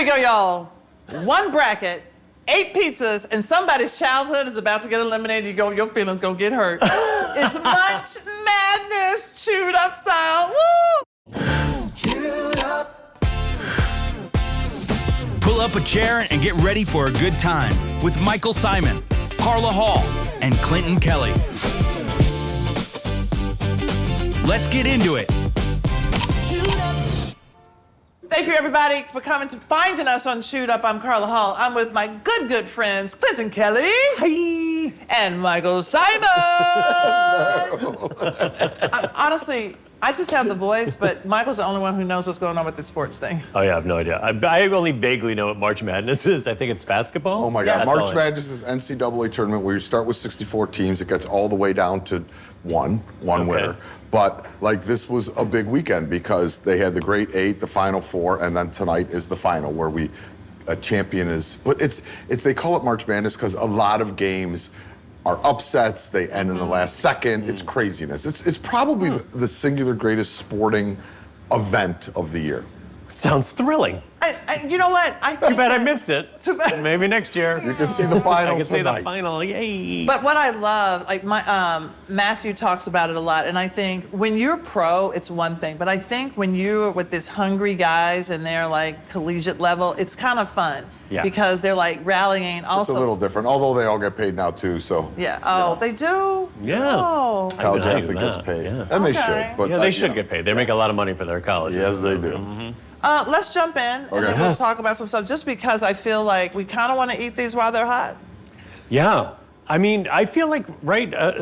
we go, y'all. One bracket, 8 pizzas, and somebody's childhood is about to get eliminated. Your feelings gonna get hurt. It's Munch Madness, chewed up style. Woo! Chewed up. Pull up a chair and get ready for a good time with Michael Symon, Carla Hall, and Clinton Kelly. Let's get into it. Thank you, everybody, for finding us on Chewed Up. I'm Carla Hall. I'm with my good friends, Clinton Kelly. Hi. And Michael Symon. Honestly, I just have the voice, but Michael's the only one who knows what's going on with the sports thing. Oh, yeah, I have no idea. I only vaguely know what March Madness is. I think it's basketball. Oh, my God. Yeah. March Madness is NCAA tournament where you start with 64 teams. It gets all the way down to one winner. But, like, this was a big weekend because they had the Great Eight, the Final Four, and then tonight is the final where a champion is. But they call it March Madness because a lot of games are upsets. They end in the last second. It's craziness. It's probably the singular greatest sporting event of the year. Sounds thrilling. You know what? Too bad I missed it. Too bad. Maybe next year. You can see the final I can see the tonight. final. Yay. But what I love, like Matthew talks about it a lot, and I think when you're pro, it's one thing. But I think when you're with this hungry guys and they're like collegiate level, it's kind of fun. Yeah. Because they're like rallying. Also, It's a little different, although they all get paid now too. So yeah. Oh, they do. Yeah. Oh. college I didn't athlete know gets that. paid, Yeah. and they Okay. should. But Yeah, they you should know. get paid. They make a lot of money for their colleges. Yes, they do. Let's jump in, and then we'll talk about some stuff. Just because I feel like we kind of want to eat these while they're hot. Yeah. I mean, I feel like,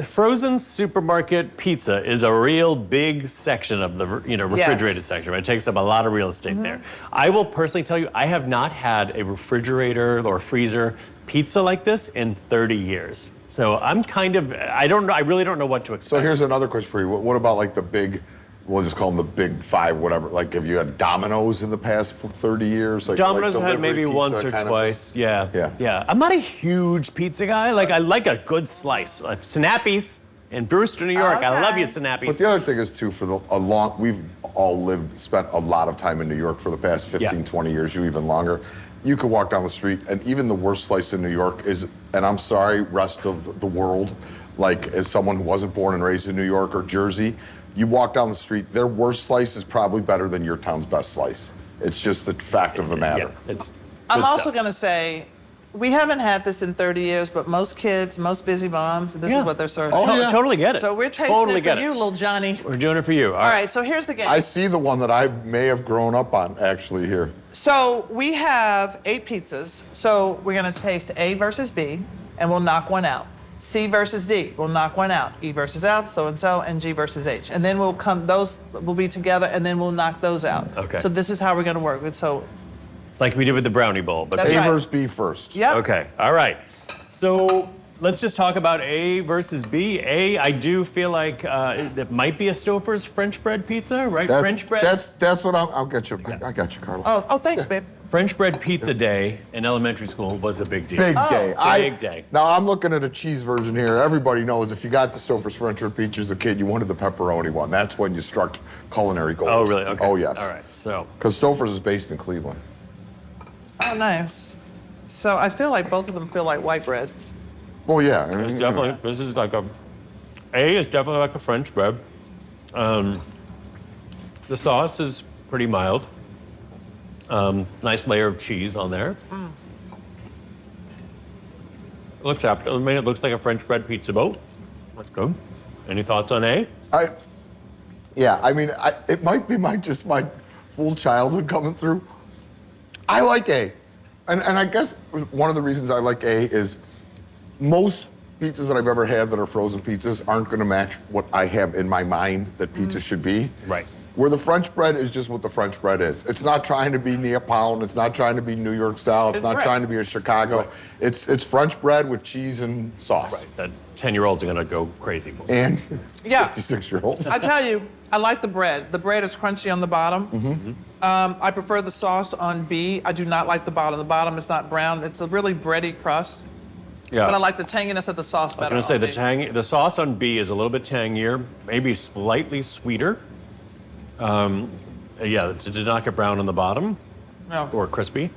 frozen supermarket pizza is a real big section of the, refrigerated Yes. section. It takes up a lot of real estate there. I will personally tell you, I have not had a refrigerator or freezer pizza like this in 30 years. So I'm I don't know, I really don't know what to expect. So here's another question for you. What about like the big, we'll just call them the big five, whatever. Like, have you had Domino's in the past 30 years? Like, Domino's like had maybe delivery once pizza or kind of twice. thing? Yeah. Yeah. I'm not a huge pizza guy. Like, I like a good slice. Snappies in Brewster, New York. I love you, Okay. Snappies. But the other thing is too, we've all spent a lot of time in New York for the past 15, 20 years, you even longer. You could walk down the street and even the worst slice in New York is, and I'm sorry, rest of the world, like as someone who wasn't born and raised in New York or Jersey, you walk down the street, their worst slice is probably better than your town's best slice. It's just the fact of the matter. Yeah, it's I'm good also stuff. going to say, we haven't had this in 30 years, but most kids, most busy moms, this Yeah. is what they're serving. Oh, yeah. Totally get it. So we're tasting totally it get for you, little Johnny. We're doing it for you. All right, so here's the game. I see the one that I may have grown up on actually here. So we have 8 pizzas. So we're going to taste A versus B, and we'll knock one out. C versus D, we'll knock one out. E versus F, so-and-so, and G versus H. And then those will be together, and then we'll knock those out. Okay. So this is how we're going to work. So, It's like we did with the brownie bowl. But That's A right. versus B first. yep. Okay, all right. So let's just talk about A versus B. A, I do feel like it might be a Stouffer's French bread pizza, right? French bread. That's what I'll get you. I got you, Carla. Oh, thanks, babe. French bread pizza day in elementary school was a big deal. Big day. Big day. Now I'm looking at a cheese version here. Everybody knows if you got the Stouffer's French bread pizza as a kid, you wanted the pepperoni one. That's when you struck culinary gold. Oh, really? Okay. Oh, yes. All right. So Because Stouffer's is based in Cleveland. Oh, nice. So I feel like both of them feel like white bread. Well, yeah. it's definitely this is like A is definitely like a French bread. The sauce is pretty mild. Nice layer of cheese on there. It looks like a French bread pizza boat. That's good. Any thoughts on A? It might be my full childhood coming through. I like A. And I guess one of the reasons I like A is most pizzas that I've ever had that are frozen pizzas aren't going to match what I have in my mind that pizza should be. Right. Where the French bread is just what the French bread is. It's not trying to be Neapolitan. It's not trying to be New York style. It's not Right. trying to be a Chicago. Right. It's French bread with cheese and sauce. Right. That 10-year-olds are gonna go crazy for. And Yeah. 56-year-olds. I tell you, I like the bread. The bread is crunchy on the bottom. I prefer the sauce on B. I do not like the bottom. The bottom is not brown. It's a really bready crust. Yeah. But I like the tanginess of the sauce better. I was gonna say on B. the sauce on B is a little bit tangier, maybe slightly sweeter. Yeah, it did not get brown on the bottom No. or crispy.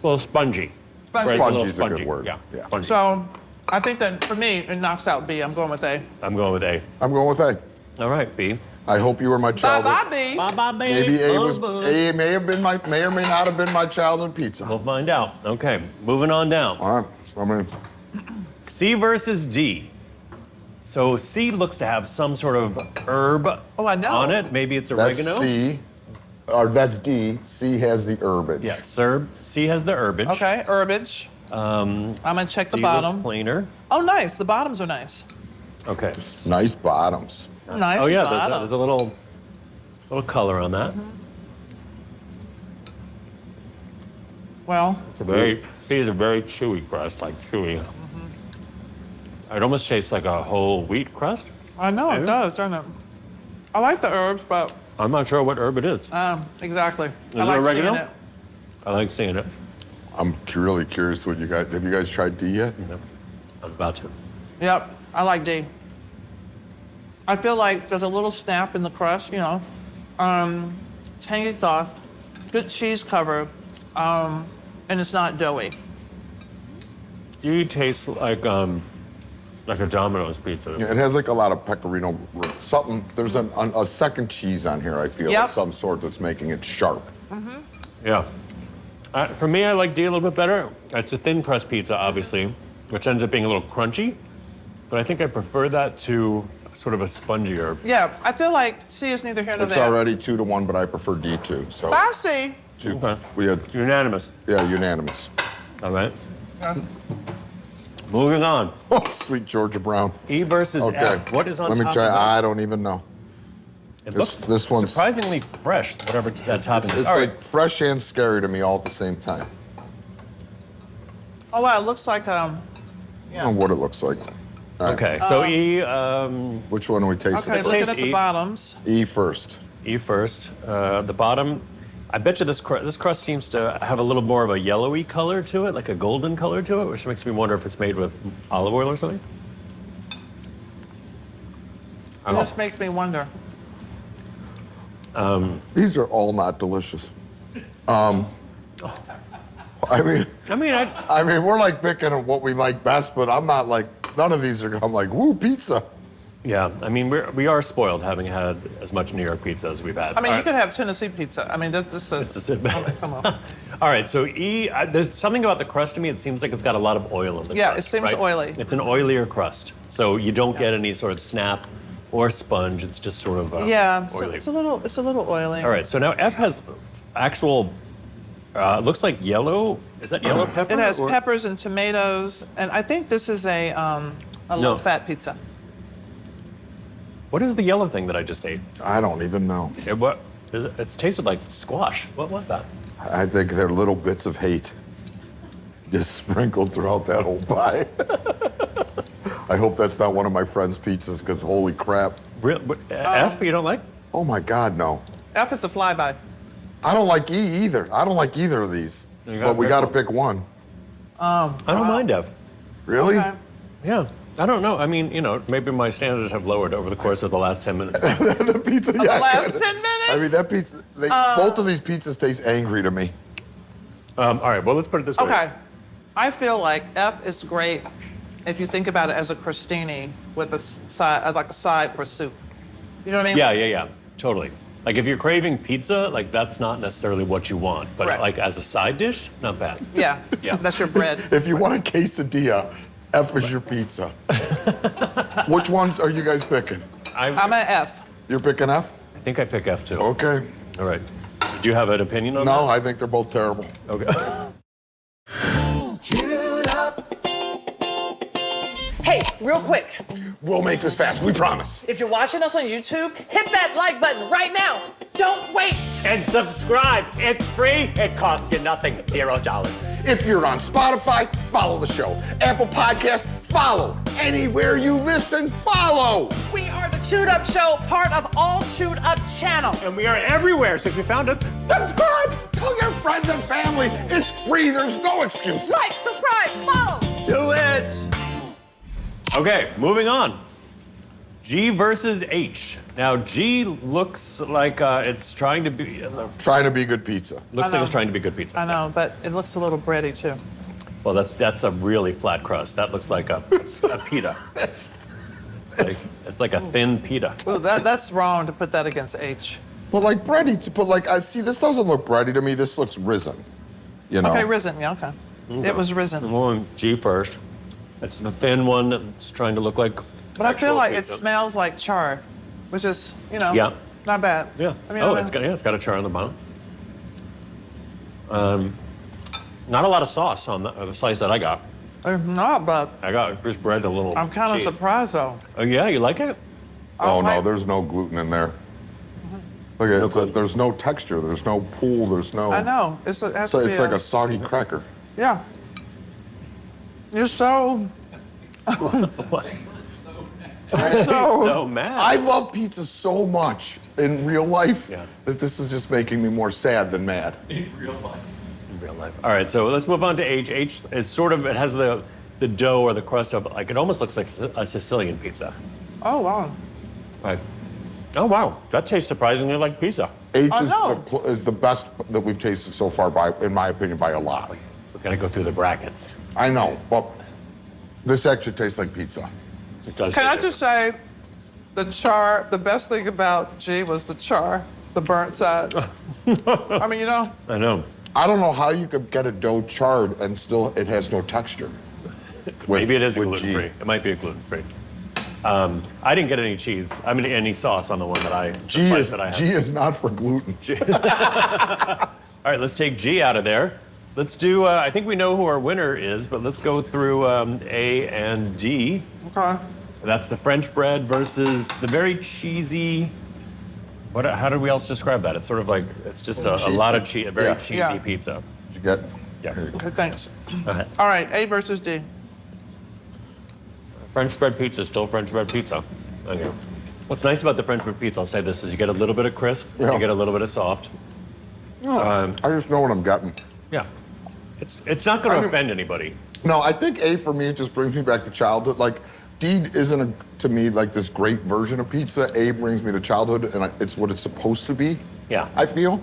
Well, spongy. Spongy. Right, a little Spongy's a good word. Yeah. Yeah. Spongy. So I think that for me, it knocks out B. I'm going with A. I'm going with A. I'm going with A. All right, B. I hope you were my childhood. Bye-bye, B. Bye-bye, Maybe A may have been may or may not have been my childhood pizza. We'll find out. Okay, moving on down. All right. I mean, C versus D. So C looks to have some sort of herb I know. on it. Maybe it's that's oregano. C. Or that's D. C has the herbage. Yeah, C has the herbage. Okay, herbage. I'm gonna check the D bottom. looks plainer. Oh, nice. The bottoms are nice. Okay. Nice bottoms. Nice. Oh yeah, bottoms. there's a little color on that. Well, C is a very chewy crust, like chewy. It almost tastes like a whole wheat crust. I know it Maybe. does, doesn't it? I like the herbs, but I'm not sure what herb it is. exactly. Is I it like oregano? seeing it. I like seeing it. I'm really curious what you guys. Have you guys tried D yet? I'm about to. Yep, I like D. I feel like there's a little snap in the crust, you know. Tangy sauce, good cheese cover, and it's not doughy. D tastes like a Domino's pizza. Yeah, it has like a lot of pecorino, something. There's a second cheese on here. I feel Yep. of some sort that's making it sharp. Yeah. For me, I like D a little bit better. It's a thin crust pizza, obviously, which ends up being a little crunchy. But I think I prefer that to sort of a spongier. Yeah, I feel like C is neither here nor It's there. already 2-1, but I prefer D2. So I see. two. Okay. We had Unanimous. unanimous. All right. Moving on. Oh, sweet Georgia Brown. E versus Okay. F. What is on Let me top try. of that? I don't even know. It this- looks this one's- surprisingly fresh, whatever that topping is. It's All like right. fresh and scary to me all at the same time. Oh wow, it looks like I don't know what it looks like. All right. Okay, so E, Which one are we tasting? okay. Let's Looking taste at the E. bottoms. E first. E first. The bottom, I bet you this crust seems to have a little more of a yellowy color to it, like a golden color to it, which makes me wonder if it's made with olive oil or something. It just makes me wonder. These are all not delicious. I mean, we're like picking what we like best, but I'm not like, none of these are, I'm like, woo, pizza. Yeah, I mean, we are spoiled having had as much New York pizza as we've had. I mean, All you could have Tennessee pizza. I mean, this is. Come on. All right, so E, there's something about the crust to me, it seems like it's got a lot of oil in the Yeah, crust. it seems right? oily. It's an oilier crust, so you don't get any sort of snap or sponge, it's just sort of Yeah, so oily. it's a little oily. All right, so now F has actual, looks like yellow, is that yellow pepper? It has or- peppers and tomatoes, and I think this is a low-fat pizza. What is the yellow thing that I just ate? I don't even know. What is it? It's tasted like squash. What was that? I think they're little bits of hate just sprinkled throughout that whole pie. I hope that's not one of my friend's pizzas, because holy crap. F you don't like? Oh my God, no. F is a flyby. I don't like E either. I don't like either of these. You gotta But we pick got to one. pick one. I don't mind F. Really? Okay. Yeah. I don't know. I mean, maybe my standards have lowered over the course of the last 10 minutes. The pizza, The yeah. last 10 minutes? I mean, that pizza, both of these pizzas taste angry to me. All right, well, let's put it this way. Okay. I feel like F is great if you think about it as a crostini with a side, like a side for soup. You know what I mean? Yeah, totally. Like if you're craving pizza, like that's not necessarily what you want, but Right. like as a side dish, not bad. Yeah. Yeah. That's your bread. If you want a quesadilla, F is your pizza. Which ones are you guys picking? I'm an F. You're picking F? I think I pick F too. Okay. All right. Do you have an opinion on No, I think they're both terrible. that? Okay. Hey, real quick. We'll make this fast, we promise. If you're watching us on YouTube, hit that like button right now. Don't wait. And subscribe. It's free. It costs you nothing. $0. If you're on Spotify, follow the show. Apple Podcasts, follow. Anywhere you listen, follow. We are the Chewed Up Show, part of All Chewed Up channel. And we are everywhere, so if you found us, Subscribe. Tell your friends and family. It's free, there's no excuse. Like, subscribe, follow. do it. Okay, moving on. G versus H. Now, G looks like it's trying to be. Trying to be good pizza. Looks I like know. it's trying to be good pizza. I know, but it looks a little bready too. Well, that's a really flat crust. That looks like a pita. It's like a thin pita. Ooh, that's wrong to put that against H. But like bready, but like I see, this doesn't look bready to me. This looks risen. You know. Okay, risen. Yeah, okay. It was risen. I'm going G first. It's the thin one that's trying to look like. But I feel actual like it pizza. smells like char, which is, Yeah. not bad. Yeah. I mean, It's got a char on the bottom. Not a lot of sauce on the slice that I got. It's not, but I got just bread and a little. I'm kind of cheese. surprised though. Oh yeah, you like it? Oh no, like- there's no gluten in there. Look at it. gluten. There's no texture. There's no pool. There's no. I know. It has So to be it's like a soggy cracker. Yeah. You're so. What? You're so. So mad. I love pizza so much in real life Yeah. that this is just making me more sad than mad. In real life. All right, so let's move on to H. H is sort of, it has the dough or the crust of, like, it almost looks like a Sicilian pizza. Oh wow. Like, oh wow, that tastes surprisingly like pizza. H I know. is the best that we've tasted so far, in my opinion, by a lot. We're gonna go through the brackets. I know, but this actually tastes like pizza. It does Can I taste just say, the char. The best thing about G was the char, the burnt side. I mean, different. I know. I don't know how you could get a dough charred and still it has no texture. with- Maybe it is with gluten G. free. It might be a gluten free. I didn't get any cheese. I mean, any sauce on the one that I. G slice is that I had. G is not for gluten. All right, let's take G out of there. Let's do, I think we know who our winner is, but let's go through A and D. okay. That's the French bread versus the very cheesy, how do we else describe that? It's sort of like, it's just a Cheese lot of pizza. cheese, a very Yeah. cheesy Yeah. pizza. Did you get? Yeah. Here you go. Okay. Thanks. Go ahead. All right. A versus D. French bread pizza is still French bread pizza. Okay. What's nice about the French bread pizza, I'll say this, is you get a little bit of crisp, Yeah. you get a little bit of soft. I just know what I'm getting. Yeah. It's not going I to mean- offend anybody. No, I think A for me, it just brings me back to childhood. Like, D isn't, to me, like this great version of pizza. A brings me to childhood, and it's what it's supposed to be. Yeah. I feel.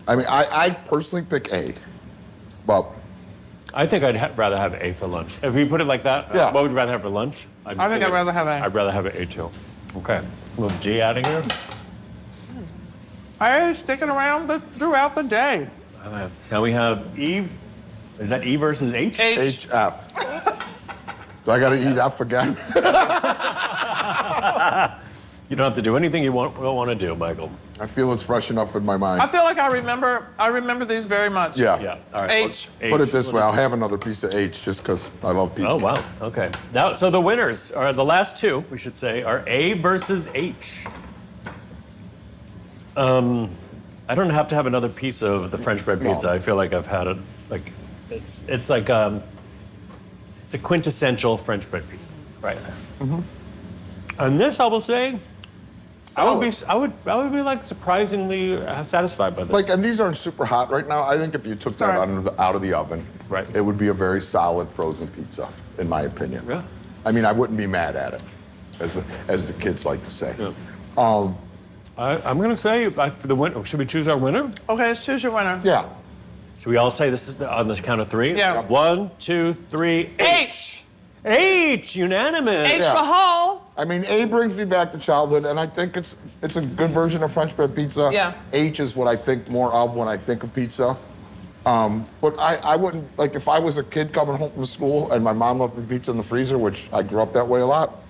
I mean, I personally pick A, but I think I'd rather have A for lunch. If you put it like that, Yeah. what would you rather have for lunch? I think I'd rather have A. I'd rather have an A too. Okay. Let's move G out of here. A sticking around throughout the day. Now we have E. Is that E versus H? H. HF. Do I got to eat F again? You don't have to do anything you don't want to do, Michael. I feel it's fresh enough in my mind. I feel like I remember these very much. Yeah. Yeah. All right. H. Put it this way, I'll have another piece of H just because I love pizza. Oh wow. Okay. Now, so the winners are the last two. We should say are A versus H. I don't have to have another piece of the French bread pizza. No. I feel like I've had it. Like, it's like it's a quintessential French bread pizza, right? Mm-hmm. And this, I will say, I would be like surprisingly satisfied by this. Like, and these aren't super hot right now. I think if you took that Sorry. out of the oven, Right. it would be a very solid frozen pizza, in my opinion. Yeah. I mean, I wouldn't be mad at it, as the kids like to say. Yeah. I'm gonna say the winner. Should we choose our winner? Okay, let's choose your winner. Yeah. Should we all say this is on the count of three? Yeah. 1, 2, 3. H. H. Unanimous. H Yeah. for Hall. I mean, A brings me back to childhood, and I think it's a good version of French bread pizza. Yeah. H is what I think more of when I think of pizza. But I wouldn't, like, if I was a kid coming home from school and my mom left me pizza in the freezer, which I grew up that way a lot,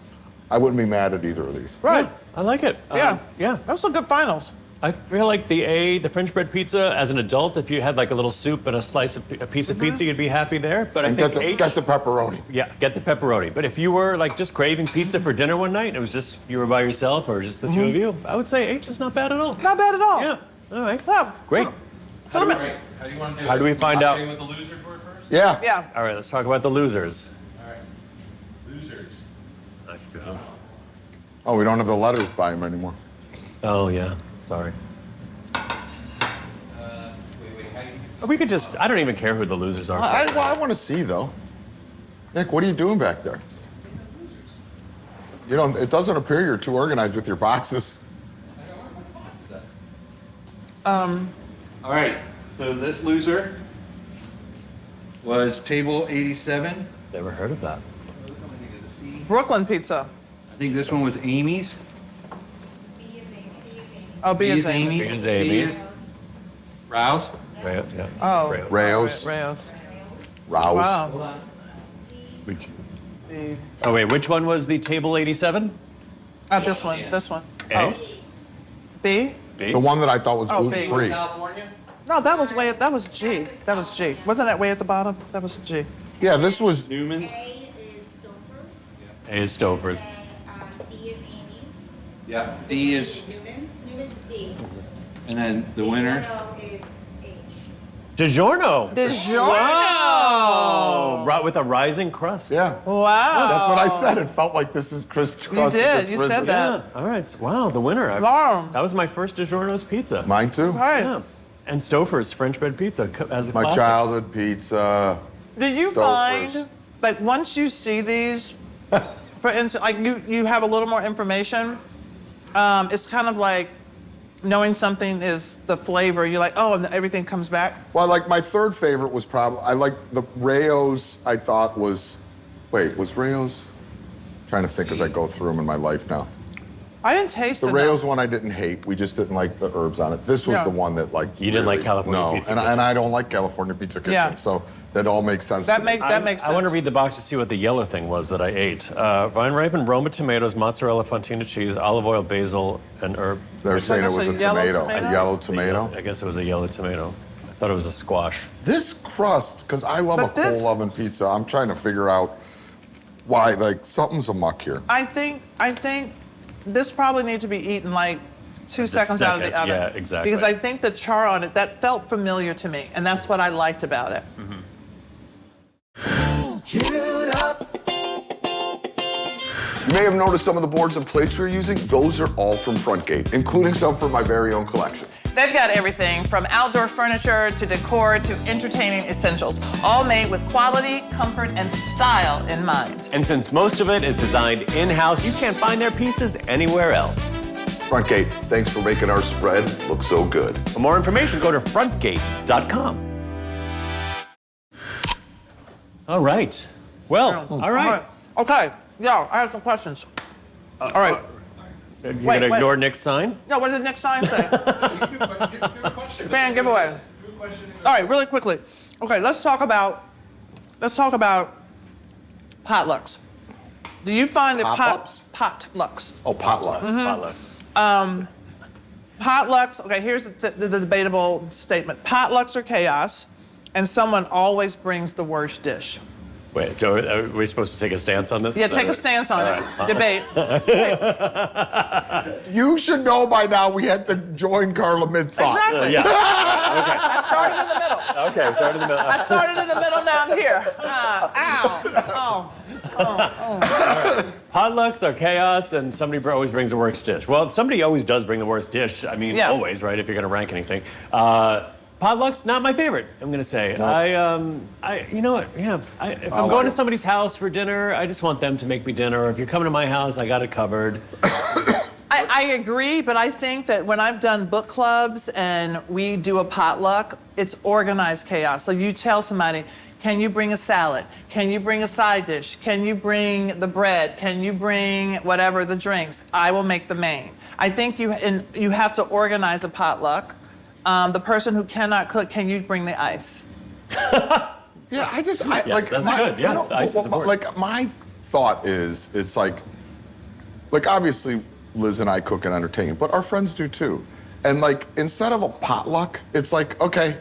I wouldn't be mad at either of these. Right. I like it. Yeah. Yeah. Those are good finals. I feel like the French bread pizza, as an adult, if you had like a little soup and a piece of pizza, you'd be happy there. But And I think get the pepperoni. yeah, get the pepperoni. But if you were like just craving pizza for dinner one night, and it was just you were by yourself or just the two of you, I would say H is not bad at all. Not bad at all. Yeah. All right. Yeah. Great. So let me- Right. How do you want to do How it? do we find I'll out? stay with the loser for it first? Yeah. Yeah. All right. Let's talk about the losers. All right. Losers. Oh, we don't have the letters by him anymore. Oh yeah. Sorry. Wait, how you... We could just. I don't even care who the losers are. I want to see, though. Nick, what are you doing back there? You don't. It doesn't appear you're too organized with your boxes. All right. So this loser was table 87. Never heard of that. I think it's a C. Brooklyn pizza. I think this one was Amy's. Oh, B is Amy. Amy's. B is C Amy. is Rouse. Right, yeah. Oh. Right. Rails, Rails. Rouse. Wow. Which- The, Oh wait, which one was the table 87? this one. This one. A? Oh. B? B? The one that I thought was Oh, gluten free. California. No, that was G. That was G. Wasn't that way at the bottom? That was G. Yeah, this was. Newman's. A is Stouffer's, A is Stouffer's. and B is Amy's. Yeah. D is, Newman's. Newman's is D. and then the winner. DiGiorno is H. DiGiorno. DiGiorno. Oh, right with a rising crust. Yeah. Wow. That's what I said. It felt like this is Chris. You did. You said that. Yeah. All right. Wow, the winner. Wow. That was my first DiGiorno's pizza. Mine too. Hey, Yeah. And Stouffer's French bread pizza as a My classic. childhood pizza. do you Stouffer's. find, like, once you see these, for instance, like, you have a little more information, it's kind of like knowing something is the flavor. You're like, oh, and then everything comes back. Well, like my third favorite was probably I liked the Rayo's. I thought was, wait, was Rayo's? Trying to think as I go through them in my life now. I didn't taste The it. Rayo's one I didn't hate. We just didn't like the herbs on it. This was Yeah. the one that like You didn't like California no, Pizza and Kitchen. I don't like California Pizza Kitchen. Yeah. So that all makes sense. That to me. makes sense. I want to read the box to see what the yellow thing was that I ate. Vine ripened Roma tomatoes, mozzarella fontina cheese, olive oil, basil, and herb. They're saying it that's was a a yellow tomato, tomato? a yellow tomato. I guess it was a yellow tomato. I thought it was a squash. This crust, because I love But a this- coal oven pizza. I'm trying to figure out why. Like something's amok here. I think this probably needs to be eaten like 2 seconds out of the second, oven. yeah, exactly. Because I think the char on it, that felt familiar to me, and that's what I liked about it. You may have noticed some of the boards and plates we're using. Those are all from Frontgate, including some from my very own collection. They've got everything from outdoor furniture to decor to entertaining essentials, all made with quality, comfort, and style in mind. And since most of it is designed in-house, you can't find their pieces anywhere else. Frontgate, thanks for making our spread look so good. For more information, go to frontgate.com. All right. Well, all right. Okay, yeah, I have some questions. All right. You're Wait, going to wait. ignore Nick's sign? No, what does the next sign say? Question. Fan giveaway. Good question. All right, really quickly. Okay, let's talk about potlucks. Do you find that Pop-ups? potlucks? Oh, potluck. Potluck. Potlucks, okay, here's the debatable statement. Potlucks are chaos, and someone always brings the worst dish. Wait, so are we supposed to take a stance on this? Yeah, Is that take a it? stance on it. Debate. You should know by now we had to join Carla mid-thought. Exactly. Yeah. I started in the middle. Okay, sorry in the middle. I started in the middle down here. Ow. Potlucks are chaos, and somebody always brings the worst dish. Well, somebody always does bring the worst dish. I mean, Yeah. always, right? If you're going to rank anything. Potlucks, not my favorite. I'm going to say. You know what? Yeah. If I'm going to somebody's house for dinner, I just want them to make me dinner. Or if you're coming to my house, I got it covered. I agree, but I think that when I've done book clubs and we do a potluck, it's organized chaos. So you tell somebody, can you bring a salad? Can you bring a side dish? Can you bring the bread? Can you bring whatever the drinks? I will make the main. I think you have to organize a potluck. The person who cannot cook, can you bring the ice? Yeah, that's good. Yeah, the ice is important. Like my thought is, it's like obviously Liz and I cook and entertain, but our friends do too. And like instead of a potluck, it's like, okay,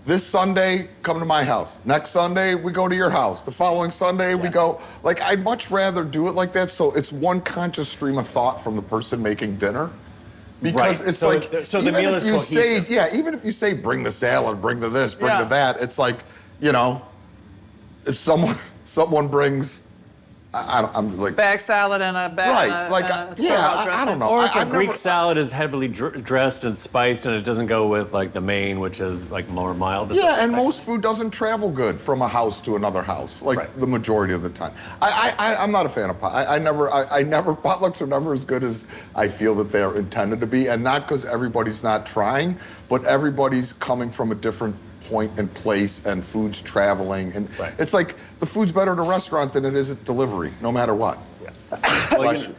this Sunday come to my house. Next Sunday we go to your house. The following Sunday we go. Like I'd much rather do it like that, so it's one conscious stream of thought from the person making dinner. Because Right. it's So like, the even meal if is you say, cohesive. even if you say, bring the salad, bring the this, bring Yeah. the that, it's like, if someone brings I'm like, Bag salad and a bag. right, and a, like, and a yeah, store-bought I dressing. don't know. Or if a I've Greek never- salad is heavily dressed and spiced and it doesn't go with like the main, which is like more mild. Yeah, and most food doesn't travel good from a house to another house, like Right. the majority of the time. I'm not a fan of pot. I never potlucks are never as good as I feel that they are intended to be, and not because everybody's not trying, but everybody's coming from a different point and place, and food's traveling, and Right. it's like the food's better at a restaurant than it is at delivery, no matter what. Well, Bless you.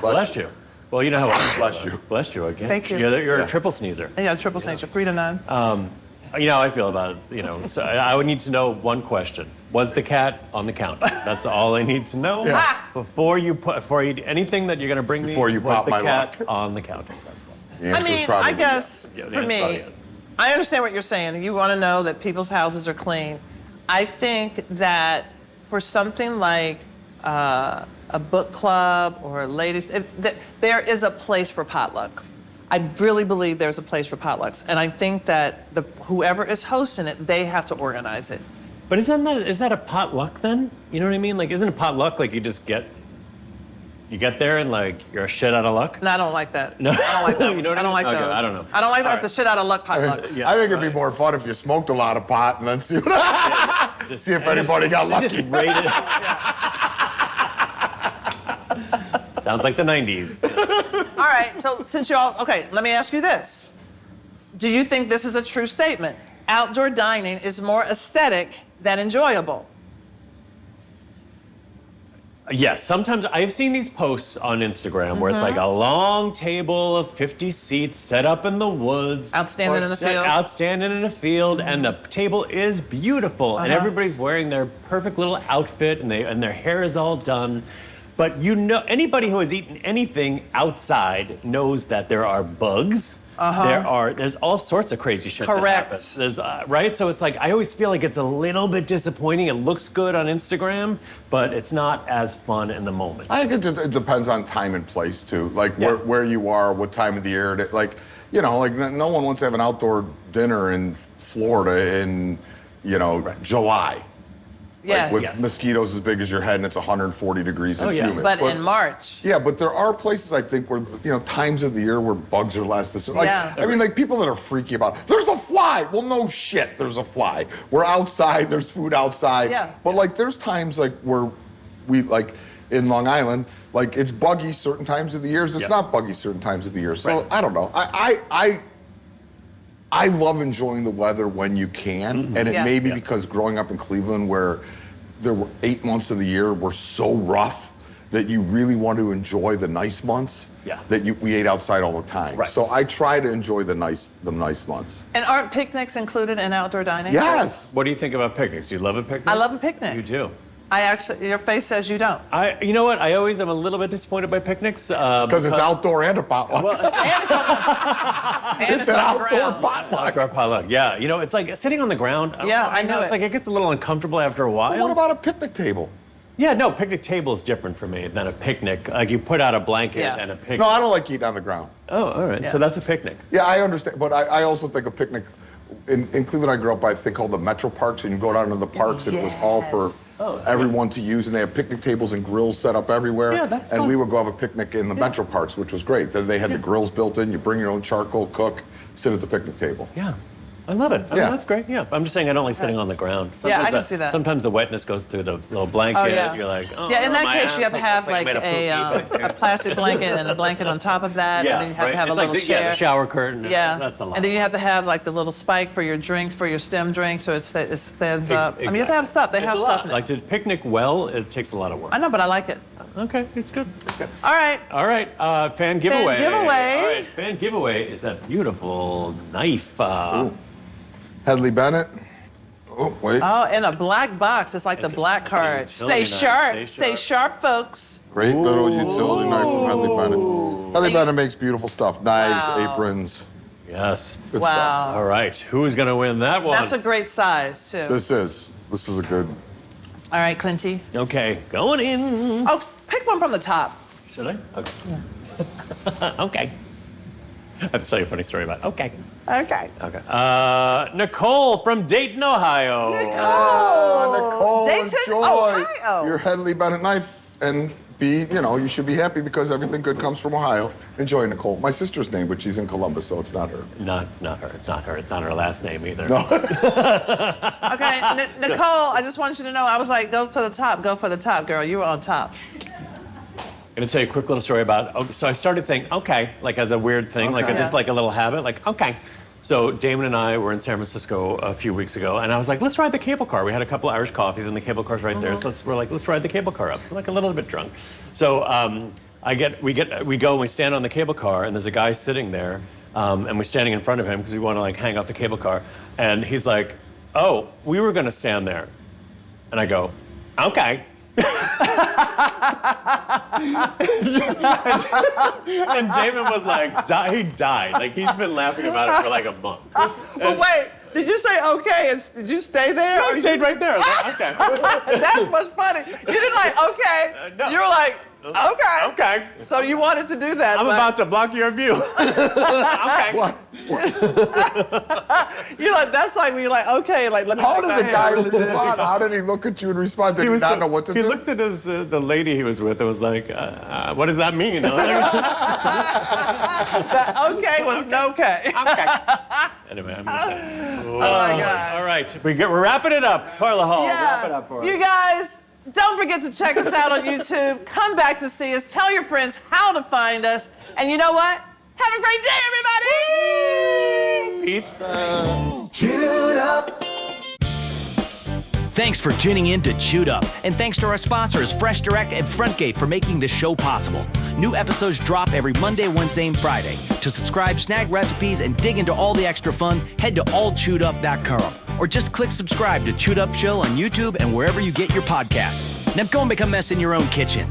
Bless you. Well, you know how Bless you. Bless you again. Thank you. You're Yeah. a triple sneezer. Yeah, triple nature, 3 to 9. You know how I feel about it. You know, so I would need to know one question: was the cat on the counter? That's all I need to know Yeah. before you anything that you're going to bring Before me. you was pop the my cat luck. on the counter? The I answer's mean, probably I guess Yeah, the for answer's me, probably yes. I understand what you're saying. You want to know that people's houses are clean. I think that for something like a book club or ladies, there is a place for potluck. I really believe there's a place for potlucks, and I think that whoever is hosting it, they have to organize it. But is that a potluck then? You know what I mean? Like, isn't a potluck like you get there and like you're a shit out of luck? No, I don't like that. No. I don't like those. You know what I don't I mean? like Okay, those. I don't know. I don't like All the right. shit out of luck potlucks. Yeah. I think it'd be more fun if you smoked a lot of pot and then see see if anybody got lucky. Just rate it. Sounds like the 90s. All right, so since okay, let me ask you this. Do you think this is a true statement? Outdoor dining is more aesthetic than enjoyable. Yes, sometimes I've seen these posts on Instagram where it's like a long table of 50 seats set up in the woods. Outstanding or in a set- field. Outstanding in a field, and the table is beautiful, and everybody's wearing their perfect little outfit, and their hair is all done. But you know, anybody who has eaten anything outside knows that there are bugs. There's all sorts of crazy shit that Correct. happens. There's, right? So it's like, I always feel like it's a little bit disappointing. It looks good on Instagram, but it's not as fun in the moment. I think it depends on time and place too, like Yeah. where you are, what time of the year. Like, you know, like no one wants to have an outdoor dinner in Florida in, July. Yes. With mosquitoes as big as your head and it's 140 degrees and Oh, yeah. humid. But in March. Yeah, but there are places I think where, times of the year where bugs are less. Yeah. I mean, like people that are freaky about, there's a fly. Well, no shit, there's a fly. We're outside, there's food outside. Yeah. But like there's times like where we like in Long Island, like it's buggy certain times of the years. It's Yeah. not buggy certain times of the year. So Right. I don't know. I love enjoying the weather when you can, and it Yeah. may be Yeah. because growing up in Cleveland, where there were 8 months of the year were so rough that you really want to enjoy the nice months. Yeah. That we ate outside all the time. Right. So I try to enjoy the nice months. And aren't picnics included in outdoor dining? Yes. What do you think about picnics? Do you love a picnic? I love a picnic. You do. Your face says you don't. You know what? I always am a little bit disappointed by picnics. Because it's outdoor and a potluck. Well, And it's an on the outdoor ground. potluck. outdoor potluck. Yeah, it's like sitting on the ground. Yeah, I know It's it. like it gets a little uncomfortable after a while. What about a picnic table? Yeah, no, picnic table is different for me than a picnic. Like you put out a blanket Yeah. and a picnic. No, I don't like eating on the ground. Oh, all right. Yeah. So that's a picnic. Yeah, I understand, but I also think a picnic. In Cleveland, I grew up by a thing called the Metro Parks, and you go down to the parks, and it was all for everyone to use, and they have picnic tables and grills set up everywhere. Yeah, that's and fun. we would go have a picnic in the Metro Parks, which was great. Then they had the grills built in. You bring your own charcoal, cook, sit at the picnic table. Yeah. I love it. I mean, Yeah. that's great. Yeah. I'm just saying I don't like sitting on the ground. Yeah, I can see that. Sometimes the wetness goes through the little blanket. Oh, yeah. You're like, oh, Yeah, in that my case, ass you have to looks have like like I made a plastic blanket and a blanket on top of that. Yeah, And then you have right. to have It's a like little the, chair. yeah, the shower curtain. Yeah. That's a lot. And then you have to have like the little spike for your drink, for your stem drink, so it stands up. I mean, you have to have stuff. They have It's a stuff lot. in it. Like to picnic well, it takes a lot of work. I know, but I like it. Okay, it's good. All right. All right, fan giveaway. giveaway. All right, fan giveaway is that beautiful knife. Hedley Bennett. Oh, wait. Oh, in a black box. It's like It's the black a card. utility Stay knife. sharp. Stay Stay sharp, folks. Great little utility knife from Hedley Bennett. Hedley Bennett makes beautiful stuff. Knives, Wow. aprons, Yes. good Wow. stuff. All right, who's gonna win that one? That's a great size, too. This is a good. All right, Clinty. Okay, going in. Oh, pick one from the top. Should I? Okay. Okay. I have to tell you a funny story about it. Okay. Okay. Okay. Nicole from Dayton, Ohio. Nicole, Dayton, enjoy Ohio. your Headley Bennett knife and you should be happy because everything good comes from Ohio. Enjoy, Nicole. My sister's name, but she's in Columbus, so it's not her. Not her. It's not her. It's not her last name either. No. Okay, Nicole, I just want you to know, I was like, go for the top, girl. You were on top. I'm gonna tell you a quick little story about. So I started saying okay, like as a weird thing, like Okay. just like a little habit, like okay. So Damon and I were in San Francisco a few weeks ago, and I was like, let's ride the cable car. We had a couple of Irish coffees, and the cable car's right there. So we're like, let's ride the cable car up. We're like a little bit drunk. So we go and we stand on the cable car, and there's a guy sitting there, and we're standing in front of him because we want to like hang off the cable car, and he's like, oh, we were gonna stand there, and I go, okay. And Damon was like, he died. Like, he's been laughing about it for like a month. But wait, did you say okay and did you stay there? I stayed right there. I was like, okay. That's what's funny. You didn't like, okay. No. You were like, okay. Okay. So you wanted to do that. I'm but about to block your view. Okay. You're like, that's like when you're like, okay, like, let me How back did the my guy hand. respond? How did he look at you and respond? Did he not know what to he do? looked at the lady he was with and was like, what does that mean? I was like, That okay was no okay. okay. Anyway, I'm just saying. Oh my God. All right, we're wrapping it up. Carla Hall, wrap it up for us. You guys, don't forget to check us out on YouTube. Come back to see us. Tell your friends how to find us. And you know what? Have a great day, everybody! Pizza. Chewed Up. Thanks for tuning in to Chewed Up. And thanks to our sponsors, Fresh Direct and Frontgate, for making this show possible. New episodes drop every Monday, Wednesday, and Friday. To subscribe, snag recipes, and dig into all the extra fun, head to allchewedup.com. Or just click subscribe to Chewed Up Show on YouTube and wherever you get your podcasts. Now go and make a mess in your own kitchen.